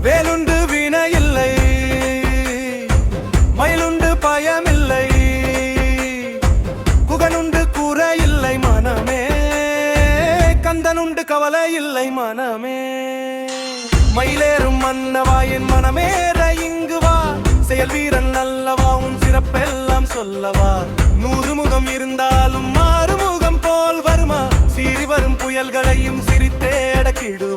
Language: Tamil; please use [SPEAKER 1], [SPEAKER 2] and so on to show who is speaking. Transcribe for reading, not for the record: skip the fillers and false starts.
[SPEAKER 1] வேலுண்டு வினையில்லை, மயிலுண்டு பயமில்லை, குகனுண்டு குறையில்லை மனமே, கந்தனுண்டு கவலை இல்லை மனமே. மயிலேறும் மன்னவா என் மனமேற இங்கு வா, செயல் வீரன் நல்லவா உன் சிறப்பெல்லாம் சொல்லவா. 100 முகம் இருந்தாலும் 6 முகம் போல் வருமா, சீறி வரும் புயல்களையும் சிரித்தே அடக்கிடு.